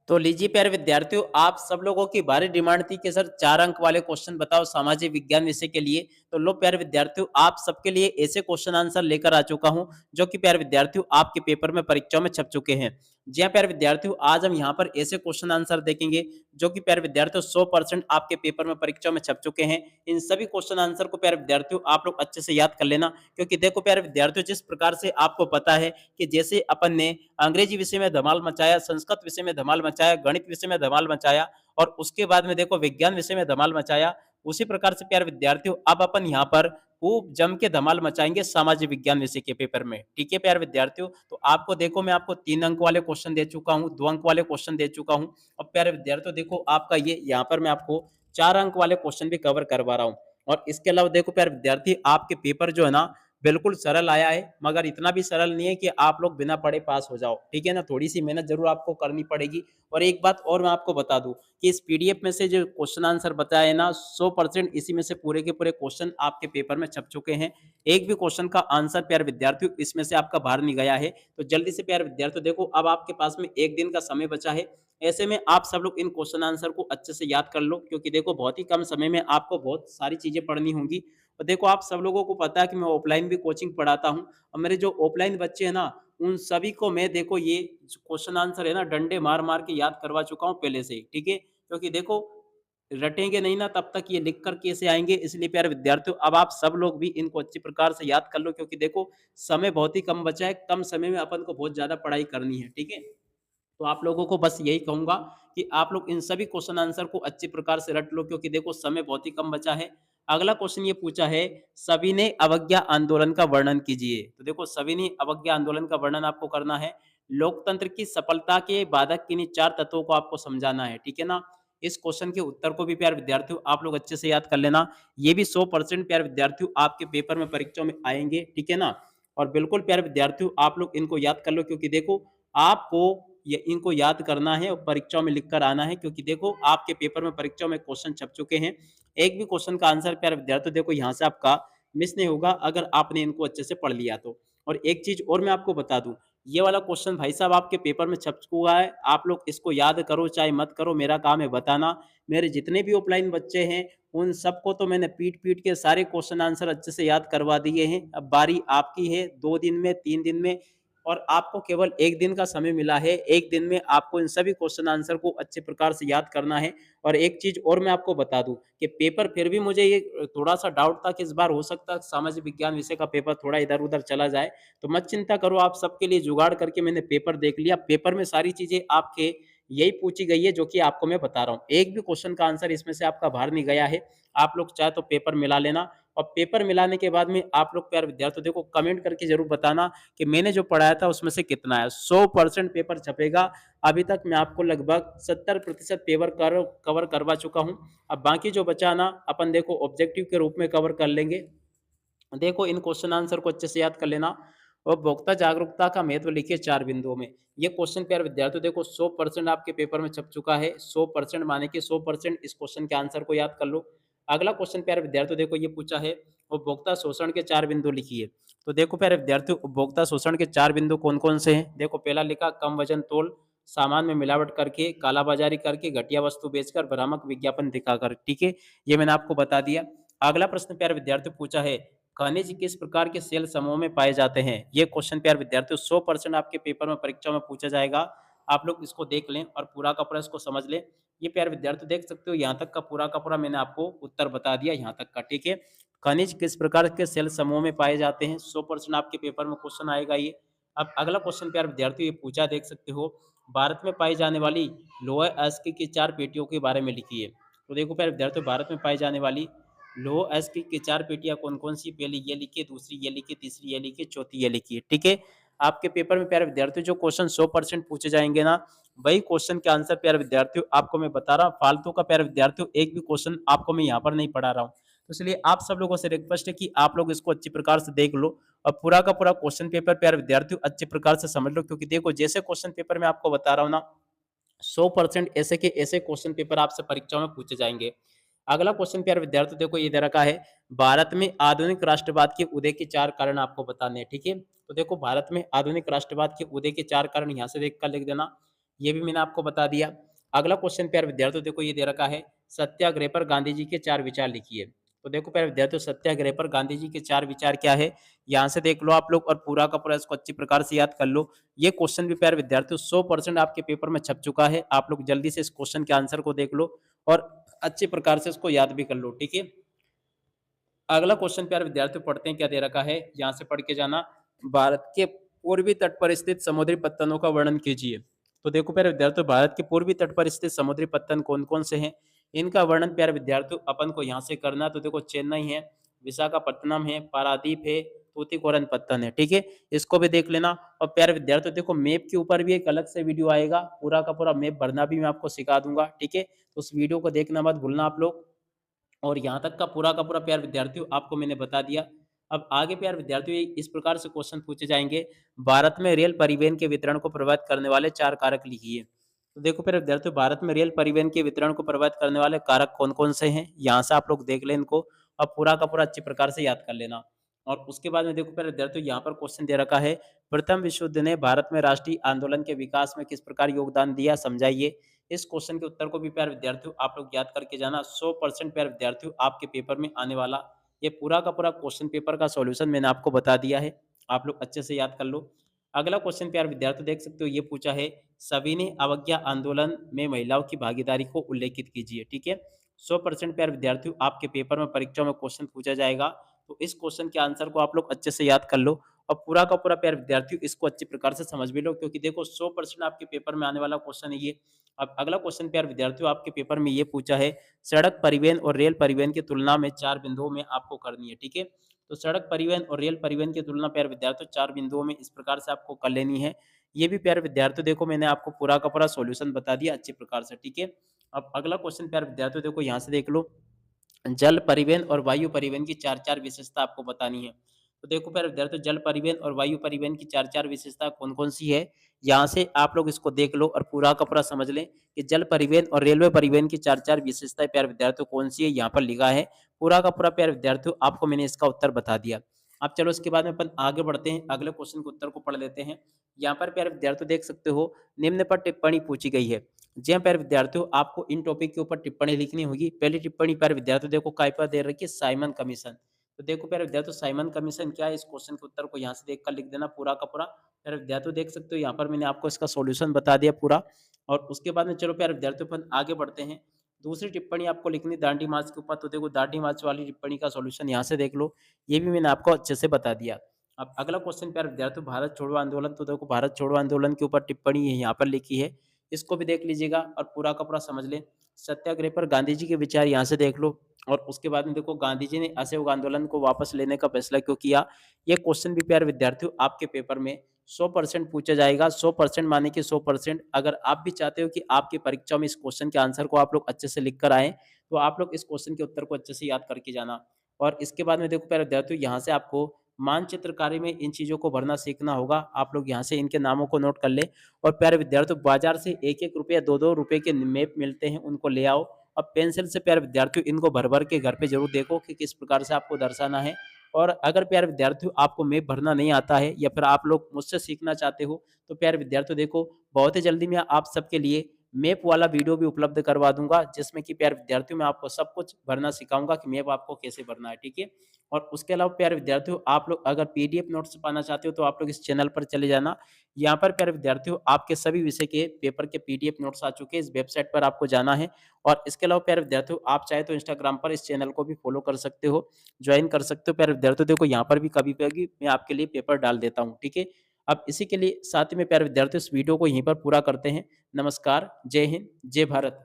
तो लीजिए प्यारे विद्यार्थियों, आप सब लोगों की भारी डिमांड थी कि सर 4 अंक वाले क्वेश्चन बताओ सामाजिक विज्ञान विषय के लिए। तो लो प्यारे विद्यार्थियों, आप सबके लिए ऐसे क्वेश्चन आंसर लेकर आ चुका हूं जो कि प्यारे विद्यार्थियों आपके पेपर में परीक्षाओं में छप चुके हैं। जी हाँ प्यारे विद्यार्थियों, आज हम यहाँ पर ऐसे क्वेश्चन आंसर देखेंगे जो कि प्यारे विद्यार्थियों 100% आपके पेपर में परीक्षाओं में छप चुके हैं। इन सभी क्वेश्चन आंसर को प्यारे विद्यार्थियों आप लोग अच्छे से याद कर लेना, क्योंकि देखो प्यारे विद्यार्थियों, जिस प्रकार से आपको पता है कि जैसे अपन ने अंग्रेजी विषय में धमाल मचाया, संस्कृत विषय में धमाल मचाया, गणित विषय में धमाल मचाया और उसके बाद में देखो विज्ञान विषय में धमाल मचाया, उसी प्रकार से प्यारे विद्यार्थियों अब अपन यहाँ पर खूब जम के धमाल मचाएंगे सामाजिक विज्ञान विषय के पेपर में। ठीक है प्यारे विद्यार्थियों, तो आपको देखो मैं आपको 3 अंक वाले क्वेश्चन दे चुका हूँ, 2 अंक वाले क्वेश्चन दे चुका हूँ। अब प्यारे विद्यार्थियों देखो आपका ये यहाँ पर मैं आपको 4 अंक वाले क्वेश्चन भी कवर करवा रहा हूँ। और इसके अलावा देखो प्यारे विद्यार्थी, आपके पेपर जो है ना बिल्कुल सरल आया है, मगर इतना भी सरल नहीं है कि आप लोग बिना पढ़े पास हो जाओ। ठीक है ना, थोड़ी सी मेहनत जरूर आपको करनी पड़ेगी। और एक बात और मैं आपको बता दूं कि इस पीडीएफ में से जो क्वेश्चन आंसर बताया है ना, 100% इसी में से पूरे के पूरे क्वेश्चन आपके पेपर में छप चुके हैं। एक भी क्वेश्चन का आंसर प्यारे विद्यार्थियों इसमें से आपका बाहर नहीं गया है। तो जल्दी से प्यारे विद्यार्थियों देखो, अब आपके पास में एक दिन का समय बचा है। ऐसे में आप सब लोग इन क्वेश्चन आंसर को अच्छे से याद कर लो, क्योंकि देखो बहुत ही कम समय में आपको बहुत सारी चीजें पढ़नी होंगी। और देखो आप सब लोगों को पता है कि मैं ऑफलाइन भी कोचिंग पढ़ाता हूँ, और मेरे जो ऑफलाइन बच्चे हैं ना, उन सभी को मैं देखो ये क्वेश्चन आंसर है ना डंडे मार मार के याद करवा चुका हूँ पहले से ही। ठीक है, क्योंकि देखो रटेंगे नहीं ना तब तक ये लिख कर कैसे आएंगे। इसलिए प्यारे विद्यार्थियों अब आप सब लोग भी इनको अच्छी प्रकार से याद कर लो, क्योंकि देखो समय बहुत ही कम बचा है, कम समय में अपन को बहुत ज्यादा पढ़ाई करनी है। ठीक है, तो आप लोगों को बस यही कहूंगा कि आप लोग इन सभी क्वेश्चन आंसर को अच्छी प्रकार से रट लो, क्योंकि देखो समय बहुत ही कम बचा है। अगला क्वेश्चन ये पूछा है, सविनय अवज्ञा आंदोलन का वर्णन कीजिए। तो देखो सविनय अवज्ञा आंदोलन का वर्णन आपको करना है। लोकतंत्र की सफलता के बाधक किन्हीं 4 तत्वों को आपको समझाना है। ठीक है ना, इस क्वेश्चन के उत्तर को भी प्यारे विद्यार्थियों आप लोग अच्छे से याद कर लेना। ये भी 100% प्यारे विद्यार्थियों आपके पेपर में परीक्षाओं में आएंगे। ठीक है ना, और बिल्कुल प्यारे विद्यार्थियों आप लोग इनको याद कर लो, क्योंकि देखो आपको ये इनको याद करना है और परीक्षाओं में लिख कर आना है, क्योंकि देखो आपके पेपर में परीक्षाओं में क्वेश्चन छप चुके हैं। एक भी क्वेश्चन का आंसर प्यारे विद्यार्थियों देखो यहाँ से आपका मिस नहीं होगा, अगर आपने इनको अच्छे से पढ़ लिया तो। और एक चीज और मैं आपको बता दूं, ये वाला क्वेश्चन भाई साहब आपके पेपर में छप चुका है। आप लोग इसको याद करो चाहे मत करो, मेरा काम है बताना। मेरे जितने भी ऑफलाइन बच्चे हैं उन सबको तो मैंने पीट पीट के सारे क्वेश्चन आंसर अच्छे से याद करवा दिए हैं। अब बारी आपकी है, 2 दिन में 3 दिन में, और आपको केवल एक दिन का समय मिला है। एक दिन में आपको इन सभी क्वेश्चन आंसर को अच्छे प्रकार से याद करना है। और एक चीज और मैं आपको बता दूं कि पेपर फिर भी मुझे ये थोड़ा सा डाउट था कि इस बार हो सकता है सामाजिक विज्ञान विषय का पेपर थोड़ा इधर उधर चला जाए। तो मत चिंता करो, आप सबके लिए जुगाड़ करके मैंने पेपर देख लिया। पेपर में सारी चीजें आपके यही पूछी गई है जो कि आपको मैं बता रहा हूँ। एक भी क्वेश्चन का आंसर इसमें से आपका बाहर नहीं गया है। आप लोग चाहे तो पेपर मिला लेना, और पेपर मिलाने के बाद में आप लोग प्यारे विद्यार्थियों देखो कमेंट करके जरूर बताना कि मैंने जो पढ़ाया था उसमें से कितना है। 100% पेपर छपेगा। अभी तक मैं आपको लगभग 70% पेपर कवर करवा चुका हूँ। अब बाकी जो बचा ना अपन देखो ऑब्जेक्टिव के रूप में कवर कर लेंगे। देखो इन क्वेश्चन आंसर को अच्छे से याद कर लेना। और उपभोक्ता जागरूकता का महत्व लिखिए 4 बिंदुओं में। ये क्वेश्चन प्यारे विद्यार्थियों देखो 100% आपके पेपर में छप चुका है। 100% माने कि 100% इस क्वेश्चन के आंसर को याद कर लो। अगला क्वेश्चन प्यारे विद्यार्थियों देखो ये पूछा है, उपभोक्ता शोषण के 4 बिंदु लिखिए। तो देखो प्यारे विद्यार्थियों, उपभोक्ता शोषण के 4 बिंदु कौन कौन से हैं। देखो पहला लिखा, कम वजन तोल, सामान में मिलावट करके, कालाबाजारी करके, घटिया वस्तु बेचकर, भ्रामक विज्ञापन दिखाकर। ठीक है, ये मैंने आपको बता दिया। अगला प्रश्न प्यारे विद्यार्थियों पूछा है, खनिज किस प्रकार के सेल समूह में पाए जाते हैं। ये क्वेश्चन प्यारे विद्यार्थियों 100% आपके पेपर में परीक्षा में पूछा जाएगा। आप लोग इसको देख लें और पूरा का पूरा इसको समझ लें। ये प्यारे विद्यार्थियों देख सकते हो, यहाँ तक का पूरा मैंने आपको उत्तर बता दिया यहाँ तक का। ठीक है, खनिज किस प्रकार के सेल समूह में पाए जाते हैं, 100% आपके पेपर में क्वेश्चन आएगा ये। अब अगला क्वेश्चन प्यारे विद्यार्थियों ये पूछा देख सकते हो, भारत में पाई जाने वाली लोह अयस्क की 4 पेटियों के बारे में लिखिए। तो देखो प्यारे विद्यार्थियों, भारत में पाई जाने वाली लौह अयस्क की 4 पेटियां कौन कौन सी, पहली ये लिखिए, दूसरी ये लिखिए, तीसरी ये लिखिए, चौथी ये लिखिए। ठीक है, आपके पेपर में प्यारे विद्यार्थियों जो क्वेश्चन 100% पूछे जाएंगे ना, वही क्वेश्चन के आंसर प्यारे विद्यार्थियों आपको मैं बता रहा हूँ। फालतू का प्यारे विद्यार्थियों एक भी क्वेश्चन आपको मैं यहाँ पर नहीं पढ़ा रहा हूँ। तो इसलिए आप सब लोगों से रिक्वेस्ट है कि आप लोग इसको अच्छी प्रकार से देख लो और पूरा का पूरा क्वेश्चन पेपर प्यारे विद्यार्थियों अच्छी प्रकार से समझ लो, क्योंकि देखो जैसे क्वेश्चन पेपर में आपको बता रहा हूँ ना, 100% ऐसे के ऐसे क्वेश्चन पेपर आपसे परीक्षा में पूछे जाएंगे। अगला क्वेश्चन प्यारे विद्यार्थियों देखो ये दे रखा है, भारत में आधुनिक राष्ट्रवाद के उदय के 4 कारण आपको बताने हैं। ठीक है, तो देखो भारत में आधुनिक राष्ट्रवाद के उदय के 4 कारण यहाँ से देख कर लिख देना। ये भी मैंने आपको बता दिया। अगला क्वेश्चन प्यारे विद्यार्थियों देखो ये दे रखा है, सत्याग्रह पर गांधी जी के 4 विचार लिखिए। तो देखो प्यारे विद्यार्थियों सत्याग्रह पर गांधी जी के 4 विचार क्या है? यहाँ से देख लो आप लोग और पूरा का पूरा इसको अच्छी प्रकार से याद कर लो। ये क्वेश्चन भी प्यारे विद्यार्थियों 100% आपके पेपर में छप चुका है। आप लोग जल्दी से इस क्वेश्चन के आंसर को देख लो और अच्छी प्रकार से इसको याद भी कर लो, ठीक है? अगला क्वेश्चन प्यारे विद्यार्थियों पढ़ते हैं क्या दे रखा है, यहाँ से पढ़ के जाना। भारत के पूर्वी तट पर स्थित समुद्री पत्तनों का वर्णन कीजिए। तो देखो प्यारे विद्यार्थियों भारत के पूर्वी तट पर स्थित समुद्री पत्तन कौन कौन से हैं, इनका वर्णन प्यारे विद्यार्थियों अपन को यहाँ से करना। तो देखो चेन्नई है, विशाखापट्टनम है, पारादीप है, तूतीकोरन पत्तन है, ठीक है? इसको भी देख लेना। और प्यारे विद्यार्थियों देखो मैप के ऊपर भी एक अलग से वीडियो आएगा, पूरा का पूरा मैप भरना भी मैं आपको सिखा दूंगा, ठीक है? तो उस वीडियो को देखना मत भूलना आप लोग। और यहाँ तक का पूरा प्यार विद्यार्थियों आपको मैंने बता दिया। अब आगे प्यार विद्यार्थियों इस प्रकार से क्वेश्चन पूछे जाएंगे, भारत में रेल परिवहन के वितरण को प्रभावित करने वाले 4 कारक लिखिए। तो देखो प्यारे विद्यार्थियों भारत में रेल परिवहन के वितरण को प्रभावित करने वाले कारक कौन-कौन से हैं? यहाँ से आप लोग देख लें इनको और पूरा का पूरा अच्छी प्रकार से याद कर लेना। और उसके बाद में देखो प्यारे विद्यार्थियों यहाँ पर क्वेश्चन दे रखा है, प्रथम विश्व युद्ध ने भारत में राष्ट्रीय आंदोलन के विकास में किस प्रकार योगदान दिया, समझाइए। इस क्वेश्चन के उत्तर को भी प्यारे विद्यार्थियों आप लोग याद करके जाना। 100% प्यारे विद्यार्थियों आपके पेपर में आने वाला ये पूरा का पूरा क्वेश्चन पेपर का सॉल्यूशन मैंने आपको बता दिया है, आप लोग अच्छे से याद कर लो। अगला क्वेश्चन प्यारे विद्यार्थियों देख सकते हो ये पूछा है, सविनय अवज्ञा आंदोलन में महिलाओं की भागीदारी को उल्लेखित कीजिए, ठीक है? 100% प्यारे विद्यार्थियों आपके पेपर में परीक्षा में क्वेश्चन पूछा जाएगा, तो इस क्वेश्चन के आंसर को आप लोग अच्छे से याद कर लो और पूरा का पूरा प्यारे विद्यार्थियों इसको अच्छी प्रकार से समझ भी लो, क्योंकि देखो 100% आपके पेपर में आने वाला क्वेश्चन है ये। अब अगला क्वेश्चन प्यारे विद्यार्थियों आपके पेपर में ये पूछा है, सड़क परिवहन और रेल परिवहन की तुलना में 4 बिंदुओं में आपको करनी है, ठीक है? तो सड़क परिवहन और रेल परिवहन की तुलना प्यारे विद्यार्थियों 4 बिंदुओं में इस प्रकार से आपको कर लेनी है। ये भी प्यारे विद्यार्थियों देखो मैंने आपको पूरा का पूरा सॉल्यूशन बता दिया अच्छी प्रकार से, ठीक है? अब अगला क्वेश्चन प्यारे विद्यार्थियों देखो यहाँ से देख लो, जल परिवहन और वायु परिवहन की 4-4 विशेषता आपको बतानी है। तो देखो प्यारे विद्यार्थियों जल परिवहन और वायु परिवहन की 4-4 विशेषता कौन-कौन सी है? यहाँ से आप लोग इसको देख लो और पूरा का पूरा समझ लें कि जल परिवहन और रेलवे परिवहन की 4-4 विशेषताएँ प्यारे विद्यार्थियों कौन सी है? यहाँ पर लिखा है। पूरा का पूरा प्यारे विद्यार्थियों आपको मैंने इसका उत्तर बता दिया। अब चलो इसके बाद में अपन आगे बढ़ते हैं, अगले क्वेश्चन के उत्तर को पढ़ लेते हैं। यहाँ पर प्यारे विद्यार्थियों देख सकते हो निम्न पर टिप्पणी पूछी गई है। जी हाँ प्यारे विद्यार्थियों आपको इन टॉपिक के ऊपर टिप्पणी लिखनी होगी। पहली टिप्पणी प्यारे विद्यार्थियों देखो काय पर दे रखी है, साइमन कमीशन। तो देखो प्यारे विद्यार्थियों साइमन कमीशन क्या है, इस क्वेश्चन के उत्तर को यहाँ से देखकर लिख देना पूरा का पूरा। प्यारे विद्यार्थियों देख सकते हो यहाँ पर मैंने आपको इसका सॉल्यूशन बता दिया पूरा। और उसके बाद में चलो प्यारे विद्यार्थियों अपन आगे बढ़ते हैं। दूसरी टिप्पणी आपको लिखनी दांडी मार्च के ऊपर। तो देखो दांडी मार्च वाली टिप्पणी का सॉल्यूशन यहाँ से देख लो, ये भी मैंने आपको अच्छे से बता दिया। अब अगला क्वेश्चन प्यारे विद्यार्थियों भारत छोड़ो आंदोलन। तो देखो भारत छोड़ो आंदोलन के ऊपर टिप्पणी है यहाँ पर लिखी है, इसको भी देख लीजिएगा और पूरा का पूरा समझ लें। सत्याग्रह पर गांधी जी के विचार यहाँ से देख लो। और उसके बाद में देखो गांधी जी ने असहयोग आंदोलन को वापस लेने का फैसला क्यों किया, ये क्वेश्चन भी प्यारे विद्यार्थियों आपके पेपर में 100% पूछा जाएगा। 100% माने कि 100%। अगर आप भी चाहते हो कि आपकी परीक्षा में इस क्वेश्चन के आंसर को आप लोग अच्छे से लिख कर आए, तो आप लोग इस क्वेश्चन के उत्तर को अच्छे से याद करके जाना। और इसके बाद में देखो प्यारे विद्यार्थियों यहाँ से आपको मानचित्रकारी में इन चीज़ों को भरना सीखना होगा। आप लोग यहाँ से इनके नामों को नोट कर ले। और प्यारे विद्यार्थियों बाजार से 1-1 रुपया 2-2 रुपए के मैप मिलते हैं, उनको ले आओ। और पेंसिल से प्यारे विद्यार्थियों इनको भर-भर के घर पे ज़रूर देखो कि किस प्रकार से आपको दर्शाना है। और अगर प्यारे विद्यार्थियों आपको मैप भरना नहीं आता है या फिर आप लोग मुझसे सीखना चाहते हो, तो प्यारे विद्यार्थियों देखो बहुत ही जल्दी मैं आप सबके लिए मैप वाला वीडियो भी उपलब्ध करवा दूँगा, जिसमें कि प्यारे विद्यार्थियों मैं आपको सब कुछ भरना सिखाऊँगा कि मैप आपको कैसे भरना है, ठीक है? और उसके अलावा प्यारे विद्यार्थियों आप लोग अगर पीडीएफ नोट्स पाना चाहते हो, तो आप लोग इस चैनल पर चले जाना। यहाँ पर प्यारे विद्यार्थियों आपके सभी विषय के पेपर के पीडीएफ नोट्स आ चुके हैं, इस वेबसाइट पर आपको जाना है। और इसके अलावा प्यारे विद्यार्थियों आप चाहे तो इंस्टाग्राम पर इस चैनल को भी फॉलो कर सकते हो, ज्वाइन कर सकते हो। प्यारे विद्यार्थियों देखो यहाँ पर भी कभी-कभी मैं आपके लिए पेपर डाल देता हूँ, ठीक है? अब इसी के लिए साथ ही में प्यारे विद्यार्थियों इस वीडियो को यहीं पर पूरा करते हैं। नमस्कार, जय हिंद, जय भारत।